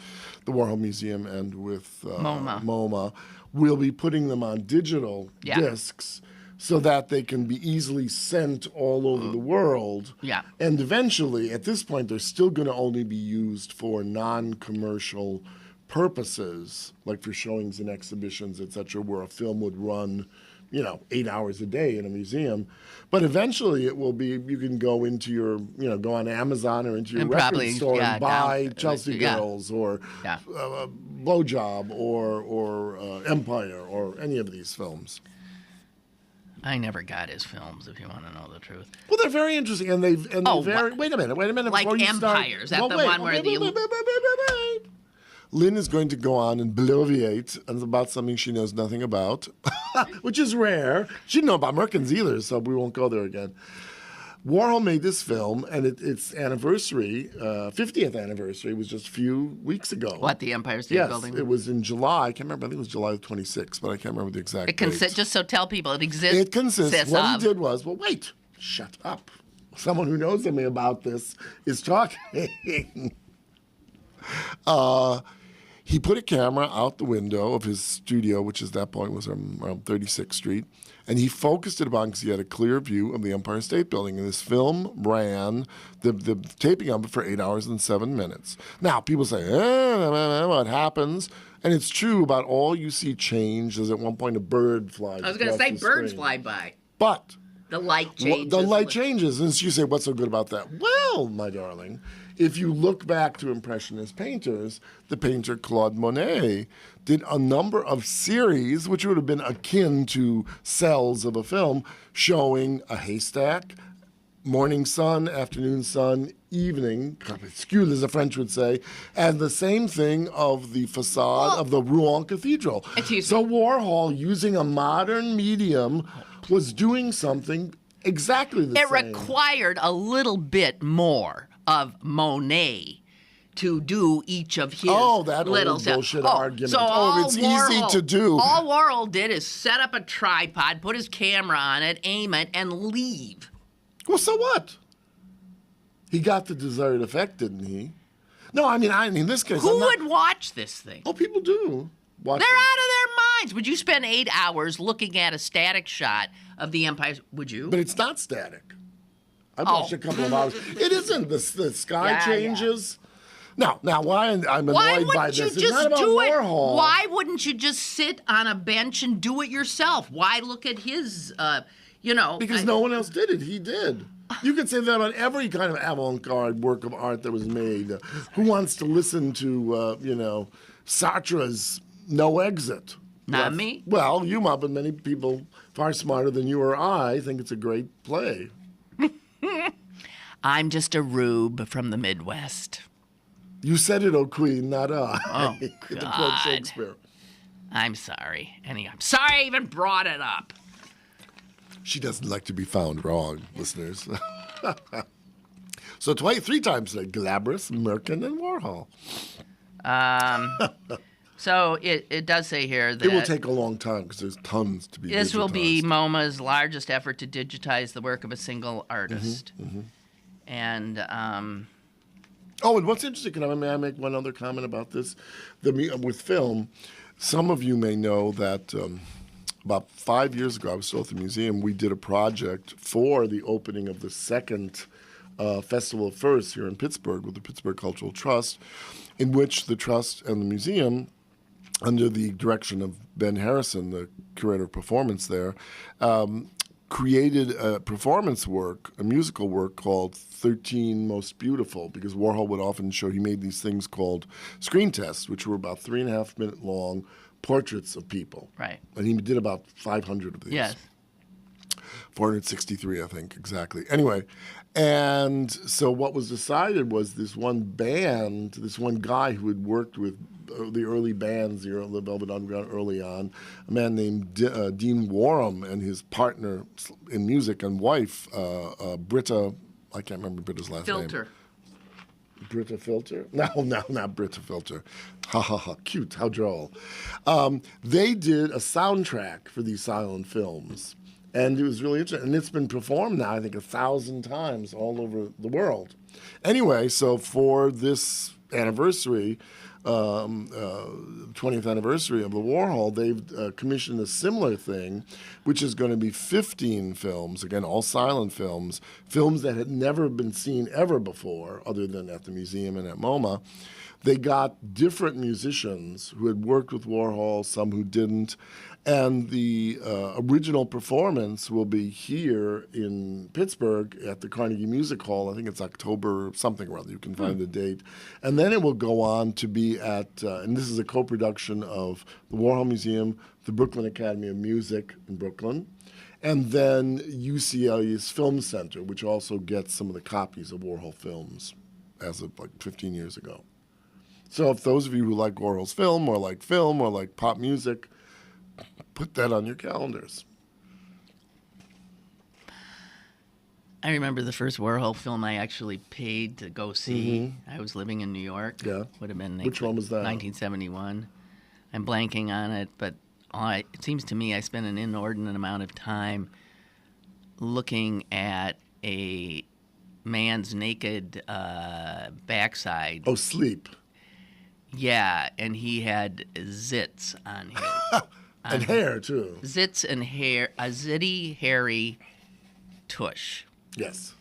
the Warhol Museum and with MoMA, we'll be putting them on digital discs so that they can be easily sent all over the world. Yeah. And eventually, at this point, they're still going to only be used for non-commercial purposes, like for showings and exhibitions, etc., where a film would run 8 hours a day in a museum. But eventually it will be, you can go into your, go on Amazon or into your record store and buy Chelsea Girls or Blowjob or Empire or any of these films. I never got his films, if you want to know the truth. Well, they're very interesting, and wait a minute. Like before you Empire. Is that the one where wait. Lynn is going to go on and bloviate about something she knows nothing about, which is rare. She didn't know about Merkins either, so we won't go there again. Warhol made this film, and its anniversary, 50th anniversary, was just a few weeks ago. What, the Empire State Building? Yes, it was in July. I can't remember. I think it was July 26th, but I can't remember the exact date. Just so tell people, it exists. It consists. What he did was, well, wait, shut up. Someone who knows something about this is talking. He put a camera out the window of his studio, which at that point was around 36th Street, and he focused it upon because he had a clear view of the Empire State Building. And this film ran, the taping of it, for 8 hours and 7 minutes. Now, people say, what happens? And it's true about all you see change. There's at one point a bird flies. I was going to say birds fly by. But the light changes. The light changes. And you say, what's so good about that? Well, my darling, if you look back to Impressionist painters, the painter Claude Monet did a number of series, which would have been akin to cells of a film, showing a haystack, morning sun, afternoon sun, evening, crépuscule, as the French would say, and the same thing of the facade of the Rouen Cathedral. So Warhol, using a modern medium, was doing something exactly the same. It required a little bit more of Monet to do each of his that little old bullshit argument. So it's easy to do. All Warhol did is set up a tripod, put his camera on it, aim it, and leave. Well, so what? He got the desired effect, didn't he? No, I mean, in this case, who would watch this thing? Oh, people do. They're out of their minds. Would you spend 8 hours looking at a static shot of the Empire? Would you? But it's not static. I watched a couple of hours. It isn't. The sky changes. Yeah. Now, why I'm annoyed by this? It's not about Warhol. Why wouldn't you just sit on a bench and do it yourself? Why look at his, Because no one else did it. He did. You could say that about every kind of avant-garde work of art that was made. Who wants to listen to, Sartre's No Exit? Not me. Well, you might, but many people far smarter than you or I think it's a great play. I'm just a rube from the Midwest. You said it, oh Queen, not I. Oh, to quote Shakespeare. I'm sorry. I'm sorry I even brought it up. She doesn't like to be found wrong, listeners. So 3 times today, Galabras, Merkin, and Warhol. So it does say here that it will take a long time because there's tons to be digitized. This will be MoMA's largest effort to digitize the work of a single artist. And and what's interesting, may I make one other comment about this? With film, some of you may know that about 5 years ago, I was still at the museum, we did a project for the opening of the second Festival of Firsts here in Pittsburgh with the Pittsburgh Cultural Trust, in which the Trust and the museum, under the direction of Ben Harrison, the curator of performance there, created a performance work, a musical work called 13 Most Beautiful, because Warhol would often show, he made these things called screen tests, which were about 3.5 minute long portraits of people. Right. And he did about 500 of these. Yes. 463, I think, exactly. Anyway, and so what was decided was this one band, this one guy who had worked with the early bands, the Velvet Underground early on, a man named Dean Warham and his partner in music and wife, Britta, I can't remember Britta's last name. Britta Filter? No, not Britta Filter. Ha ha ha, cute, how droll. They did a soundtrack for these silent films. And it was really interesting. And it's been performed now, I think, 1,000 times all over the world. Anyway, so for this anniversary, 20th anniversary of the Warhol, they've commissioned a similar thing, which is going to be 15 films, again, all silent films that had never been seen ever before, other than at the museum and at MoMA. They got different musicians who had worked with Warhol, some who didn't, and the original performance will be here in Pittsburgh at the Carnegie Music Hall. I think it's October something or other. You can find the date. And then it will go on to be at, and this is a co-production of the Warhol Museum, the Brooklyn Academy of Music in Brooklyn, And then UCLA's Film Center, which also gets some of the copies of Warhol films as of like 15 years ago. So if those of you who like Warhol's film or like pop music, put that on your calendars. I remember the first Warhol film I actually paid to go see. I was living in New York. Yeah. Would have been Which one was that? 1971. I'm blanking on it, but it seems to me I spent an inordinate amount of time looking at a man's naked backside. Oh, Sleep. Yeah, and he had zits on him. And hair, too. Zits and hair, a zitty, hairy tush. Yes.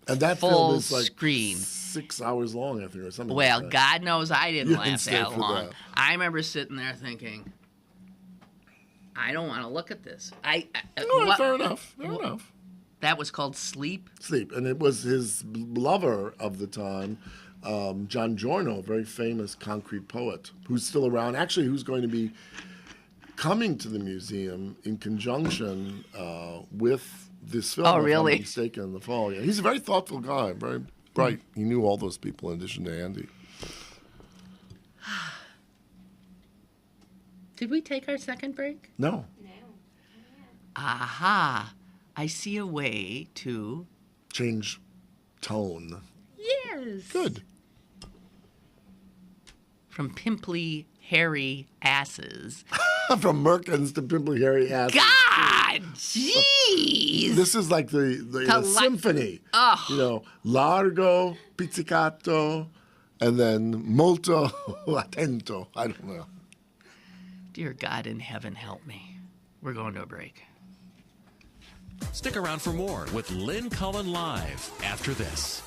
And that Full film is like screen. 6 hours long, I think, or something Well, like that. God knows I didn't You last didn't stay that for long. that. I remember sitting there thinking, I don't want to look at this. Fair enough. Fair enough. That was called Sleep? Sleep. And it was his lover of the time, John Giorno, a very famous concrete poet, who's still around. Actually, who's going to be coming to the museum in conjunction with this film. Oh, if really? I'm not mistaken, in the fall. Yeah. He's a very thoughtful guy, very bright. He knew all those people in addition to Andy. Did we take our second break? No. Aha. I see a way to... Change tone. Yes. Good. From pimply, hairy asses. From Merkins to pimply hairy ass. God! Jeez! This is like the symphony. Oh. You know, largo, pizzicato, and then molto attento. I don't know. Dear God in heaven, help me. We're going to a break. Stick around for more with Lynn Cullen Live after this.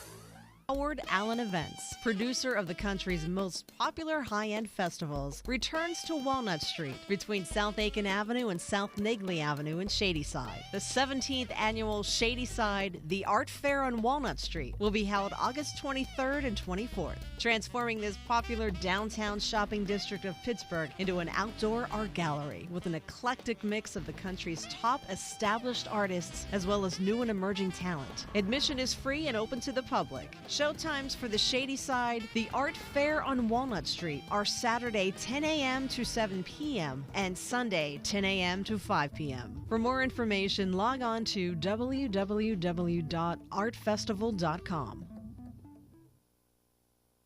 Howard Allen Events, producer of the country's most popular high-end festivals, returns to Walnut Street between South Aiken Avenue and South Negley Avenue in Shadyside. The 17th annual Shadyside The Art Fair on Walnut Street will be held August 23rd and 24th, transforming this popular downtown shopping district of Pittsburgh into an outdoor art gallery with an eclectic mix of the country's top established artists as well as new and emerging talent. Admission is free and open to the public. Showtimes for the Shadyside, The Art Fair on Walnut Street are Saturday 10 a.m. to 7 p.m. and Sunday 10 a.m. to 5 p.m. For more information, log on to www.artfestival.com.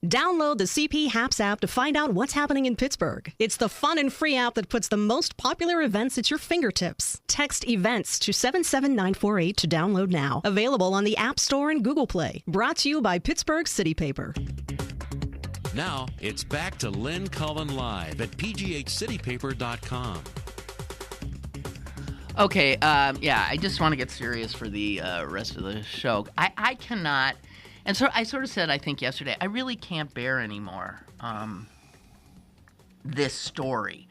Download the CP Haps app to find out what's happening in Pittsburgh. It's the fun and free app that puts the most popular events at your fingertips. Text EVENTS to 77948 to download now. Available on the App Store and Google Play. Brought to you by Pittsburgh City Paper. Now, it's back to Lynn Cullen Live at pghcitypaper.com. Okay, I just want to get serious for the rest of the show. I cannot... And so I sort of said, I think yesterday, I really can't bear anymore this story.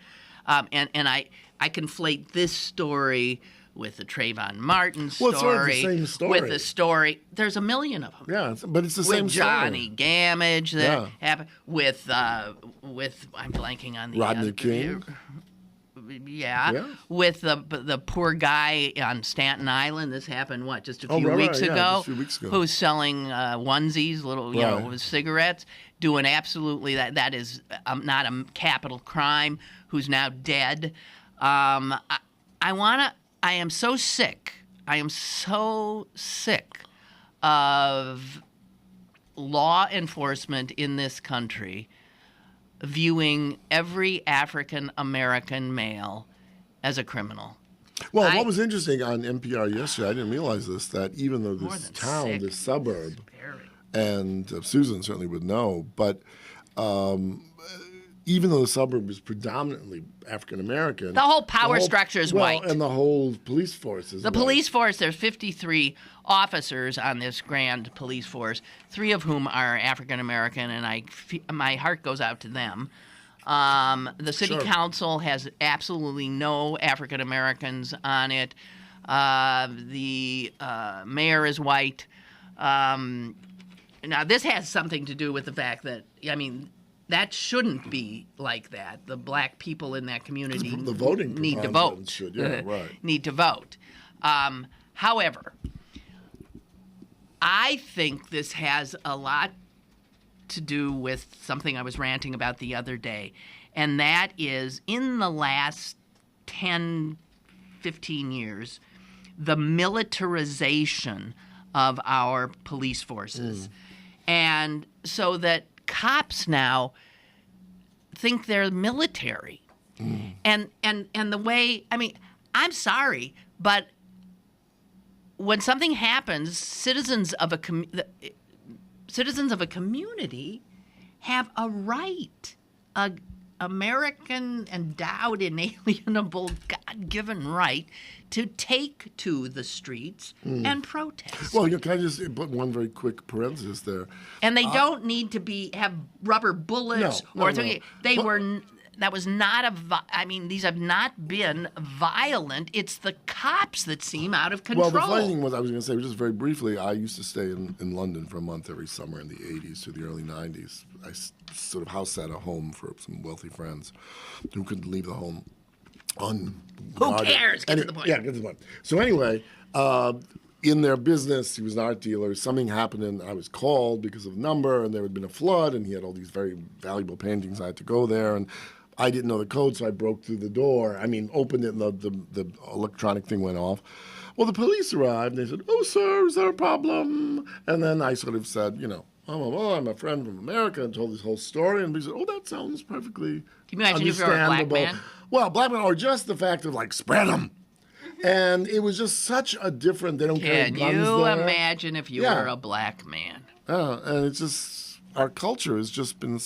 And I conflate this story with the Trayvon Martin story. Well, it's sort of the same story. With the story. There's a million of them. Yeah, but it's the same story. With Johnny Gamage that happened. With, I'm blanking on the... Rodney King. Yeah. With the poor guy on Staten Island. This happened, just a few weeks ago? Just a few weeks ago. Who's selling onesies, little, with cigarettes, doing absolutely that is not a capital crime, who's now dead. I am so sick. I am so sick of law enforcement in this country viewing every African American male as a criminal. Well, what was interesting on NPR yesterday, I didn't realize this, that even though this town, this suburb, and Susan certainly would know, but even though the suburb is predominantly African American, the whole power structure is white, and the whole police force is white. Police force. There's 53 officers on this grand police force, 3 of whom are African American, and my heart goes out to them. The city council has absolutely no African Americans on it. The mayor is white. Now, this has something to do with the fact that, that shouldn't be like that. The black people in that community the voting need to vote. Need to vote. However, I think this has a lot to do with something I was ranting about the other day, and that is in the last 10, 15 years, the militarization of our police forces. And so that cops now think they're military. And the way, I mean, I'm sorry, but when something happens, citizens of a community have a right, a American endowed, inalienable, God-given right to take to the streets and protest. Well, can I just put one very quick parenthesis there? And they don't need to have rubber bullets That was not these have not been violent. It's the cops that seem out of control. Well, the funny thing was, I was going to say, just very briefly, I used to stay in London for a month every summer in the 80s to the early 90s. I sort of house sat at home for some wealthy friends who couldn't leave the home unguarded. Who cares? Get to the point. Yeah, get to the point. So anyway, in their business, he was an art dealer. Something happened, and I was called because of the number, and there had been a flood, and he had all these very valuable paintings. I had to go there, and I didn't know the code, so I broke through the door. I mean, opened it, and the electronic thing went off. Well, the police arrived, and they said, "Oh, sir, is there a problem?" And then I sort of said, I'm a friend from America, and told this whole story. And he said, "Oh, that sounds perfectly Can you imagine if you were a black man? Well, black man, or just the fact of, spread them. And it was just such a different, they don't carry guns there. Can you imagine if you were a black man? And it's just, our culture has just been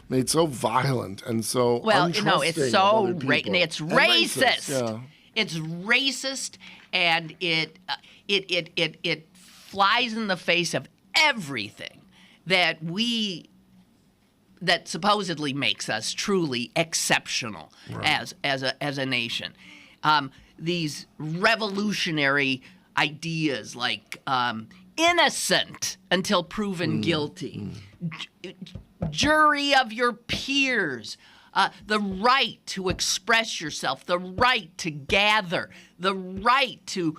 made so violent and so untrusting it's so of other people. it's racist. Yeah. It's racist, and it flies in the face of everything that supposedly makes us truly exceptional as a nation. These revolutionary ideas like innocent until proven guilty. Jury of your peers, the right to express yourself, the right to gather, the right to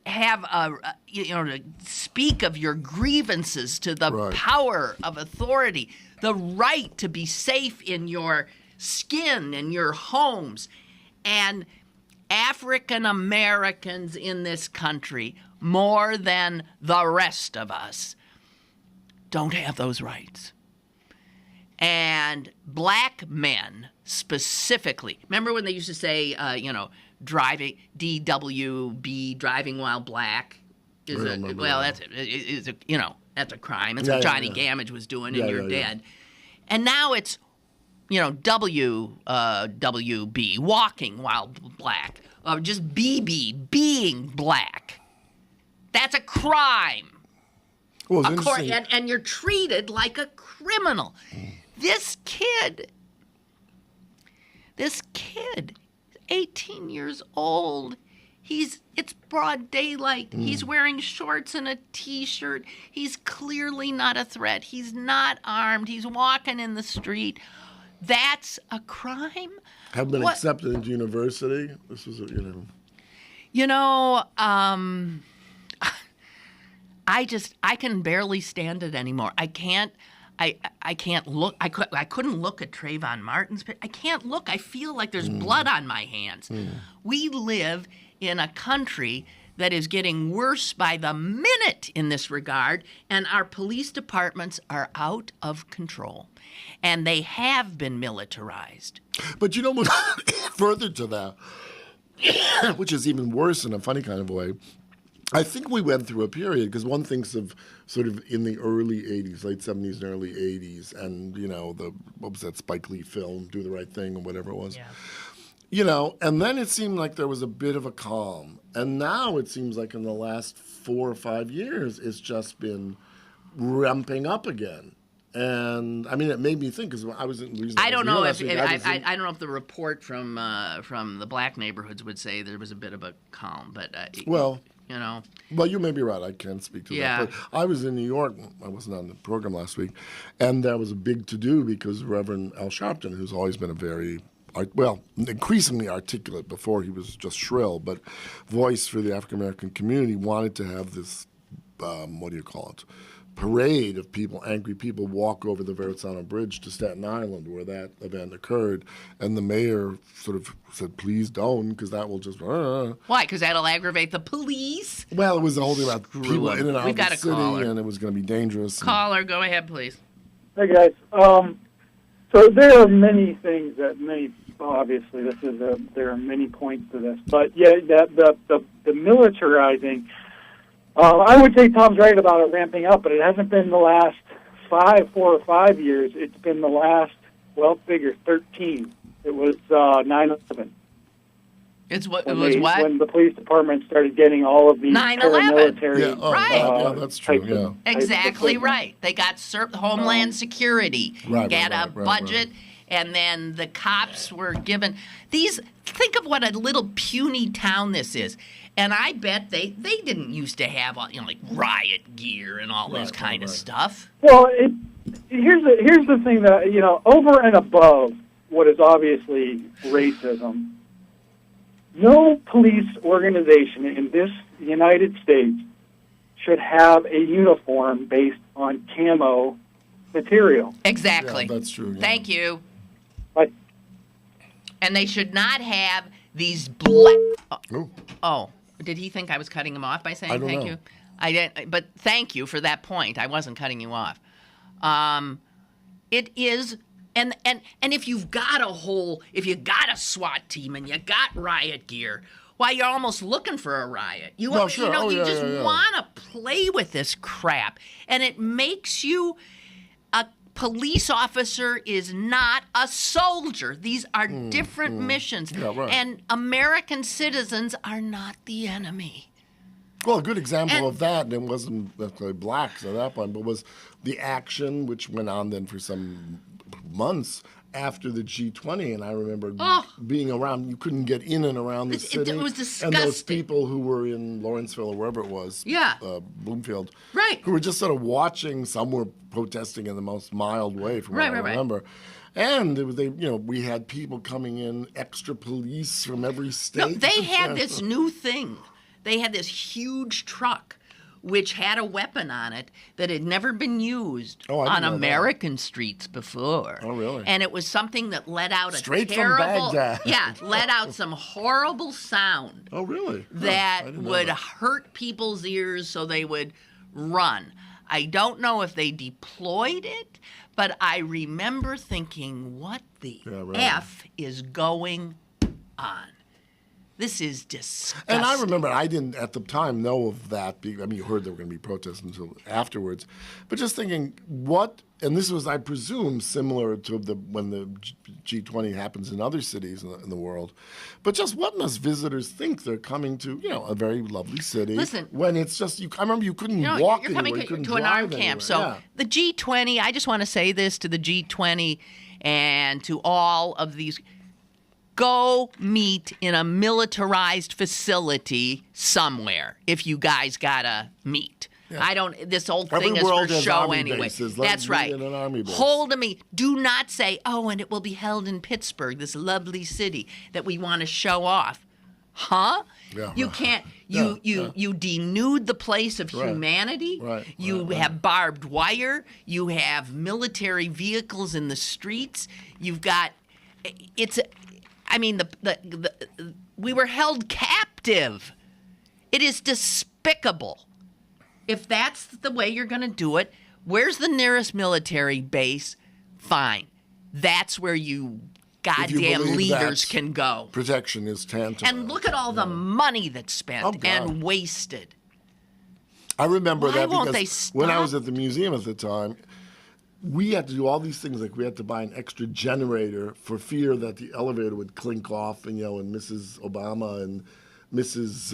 have to speak of your grievances to the power of authority, the right to be safe in your skin and your homes. And African Americans in this country, more than the rest of us, don't have those rights. And black men specifically, remember when they used to say, driving, DWB, driving while black, that's a crime. It's what Johnny Gamage was doing, and you're dead. And now it's, WB, walking while black, or just BB, being black. That's a crime. Well, and you're treated like a criminal. This kid, 18 years old. It's broad daylight. He's wearing shorts and a T-shirt. He's clearly not a threat. He's not armed. He's walking in the street. That's a crime. Have been accepted into university. This was I can barely stand it anymore. I can't look. I couldn't look at Trayvon Martin's picture. I can't look. I feel like there's blood on my hands. We live in a country that is getting worse by the minute in this regard, and our police departments are out of control, and they have been militarized. But further to that, which is even worse in a funny kind of way, I think we went through a period, because one thinks of sort of in the early 80s, late 70s and early 80s, and, what was that Spike Lee film, Do the Right Thing, or whatever it was. Yeah. And then it seemed like there was a bit of a calm. And now it seems like in the last 4 or 5 years, it's just been ramping up again. And I mean, it made me think, because I was in. I don't know if the report from the black neighborhoods would say there was a bit of a calm, but well, you may be right. I can't speak to that. But I was in New York. I wasn't on the program last week, and there was a big to-do because Reverend Al Sharpton, who's always been a very increasingly articulate. Before he was just shrill, but voice for the African American community, wanted to have this, parade of people, angry people, walk over the Verrazzano Bridge to Staten Island where that event occurred. And the mayor sort of said, please don't, because that will just... Why? Because that'll aggravate the police? Well, it was the whole thing about people in and out We've of got the a city, caller. and it was going to be dangerous. Caller, go ahead, please. Hey, guys. So there are many things that obviously there are many points to this, but yeah, the militarizing, I would say Tom's right about it ramping up, but it hasn't been the last 4 or 5 years. It's been the last, figure 13. It was 9/11. It was what? When the police department started getting all of these 9/11. paramilitary... Right. That's true, yeah. Exactly right. They got Homeland Security, got a budget, and then the cops were given these. Think of what a little puny town this is, and I bet they didn't used to have like riot gear and all this kind of stuff. Well, here's the thing that over and above what is obviously racism. No police organization in this United States should have a uniform based on camo material. Exactly. Yeah, that's true. Yeah. Thank you. But, and they should not have these black... Oh, did he think I was cutting him off by saying thank you? I didn't, but thank you for that point. I wasn't cutting you off. It is... And if you've got a SWAT team and you got riot gear, why you're almost looking for a riot. You want to play with this crap, and it makes you a police officer is not a soldier. These are different missions, and American citizens are not the enemy. Well, a good example of that, and it wasn't necessarily blacks at that point, but was the action which went on then for some months after the G20, and I remember being around. You couldn't get in and around the city. It was disgusting. And those people who were in Lawrenceville or wherever it was, Bloomfield, who were just sort of watching. Some were protesting in the most mild way, from what I remember. And it was we had people coming in, extra police from every state. No, they had this new thing. They had this huge truck which had a weapon on it that had never been used on American streets before. Oh, really? And it was something that let out Straight a terrible... from Baghdad. Yeah, let out some horrible sound. Oh, really? That would hurt people's ears so they would run. I don't know if they deployed it, but I remember thinking, what the F is going on? This is disgusting. And I remember I didn't at the time know of that. You heard there were going to be protests until afterwards. But just thinking, and this was, I presume, similar to when the G20 happens in other cities in the world. But just what must visitors think they're coming to, a very lovely city? Listen. When it's just, I remember you couldn't walk you're anywhere. You're coming to an armed camp. So the G20, I just want to say this to the G20 and to all of these... Go meet in a militarized facility somewhere if you guys gotta meet. Yeah. This old thing is for show anyway. Bases. That's right. An Hold a meet. Do not say, and it will be held in Pittsburgh, this lovely city that we want to show off. Huh? Yeah. You can't. You denude the place of humanity. You have barbed wire. You have military vehicles in the streets. You've got. We were held captive. It is despicable. If that's the way you're going to do it, where's the nearest military base? Fine. That's where you goddamn leaders can go. Protection is tantamount. And look at all the money that's spent and wasted. I remember that won't because they stop? When I was at the museum at the time, we had to do all these things, like we had to buy an extra generator for fear that the elevator would clink off, and and Mrs. Obama and Mrs.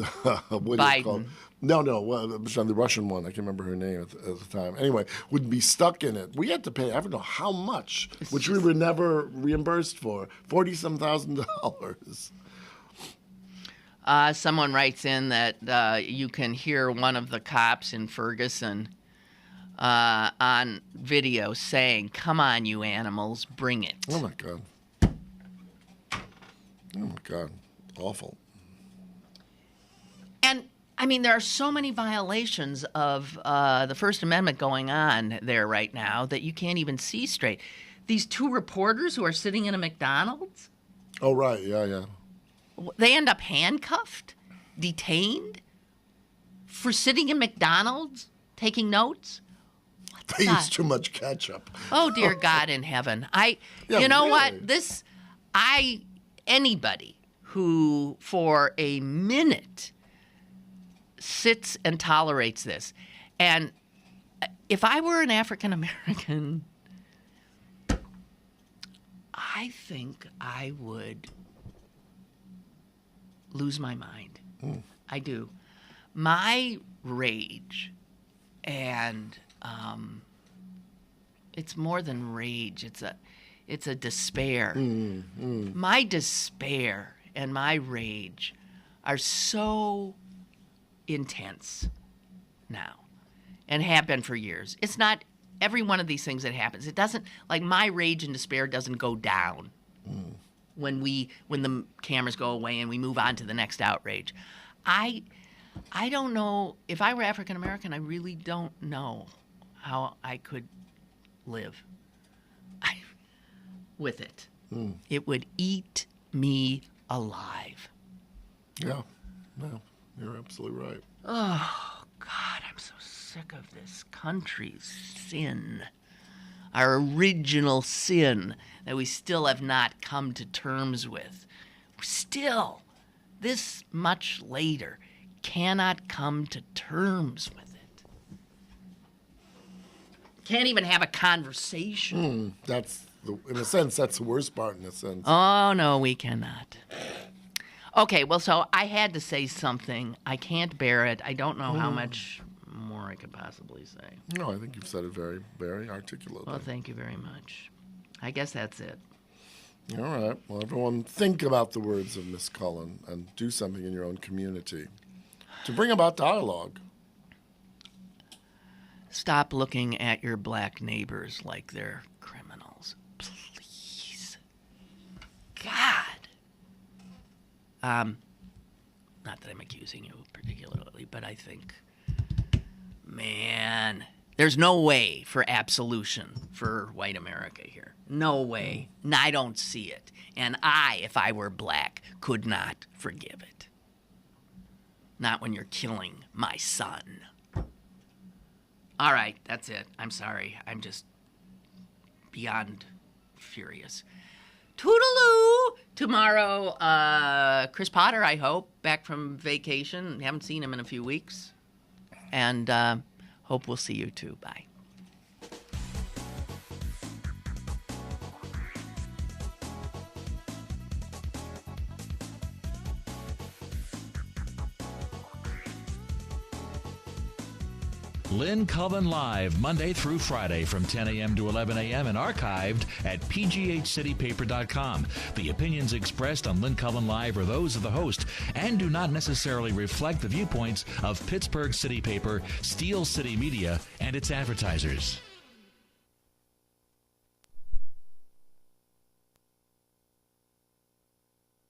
what is it called? No, the Russian one, I can't remember her name at the time. Anyway, would be stuck in it. We had to pay, I don't know how much, which we were never reimbursed for, $40,000. Someone writes in that you can hear one of the cops in Ferguson on video saying, "Come on, you animals, bring it." Oh, my God. Oh, my God. Awful. And, I mean, there are so many violations of the First Amendment going on there right now that you can't even see straight. These two reporters who are sitting in a McDonald's, Oh, right. Yeah. they end up handcuffed, detained for sitting in McDonald's, taking notes. They use too much ketchup. Oh, dear God in heaven. Yeah, you know really. what? Anybody who for a minute sits and tolerates this, and if I were an African American, I think I would lose my mind. I do. My rage, and it's more than rage. It's a despair. My despair and my rage are so intense now, and have been for years. It's not every one of these things that happens. It doesn't, like, my rage and despair doesn't go down when the cameras go away and we move on to the next outrage. I don't know. If I were African American, I really don't know how I could live with it. It would eat me alive. Yeah. No, you're absolutely right. Oh, God, I'm so sick of this country's sin. Our original sin that we still have not come to terms with. Still, this much later, cannot come to terms with it. Can't even have a conversation. In a sense, that's the worst part, in a sense. Oh, no, we cannot. Okay, well, so I had to say something. I can't bear it. I don't know how much more I could possibly say. No, I think you've said it very, very articulately. Well, thank you very much. I guess that's it. All right. Well, everyone, think about the words of Miss Cullen and do something in your own community to bring about dialogue. Stop looking at your black neighbors like they're criminals. Please. God. Not that I'm accusing you particularly, but I think, man, there's no way for absolution for white America here. No way. And I don't see it. And I, if I were black, could not forgive it. Not when you're killing my son. All right, that's it. I'm sorry. I'm just beyond furious. Toodaloo! Tomorrow, Chris Potter, I hope, back from vacation. Haven't seen him in a few weeks. And hope we'll see you too. Bye. Lynn Cullen Live, Monday through Friday from 10 a.m. to 11 a.m. and archived at pghcitypaper.com. The opinions expressed on Lynn Cullen Live are those of the host and do not necessarily reflect the viewpoints of Pittsburgh City Paper, Steel City Media, and its advertisers.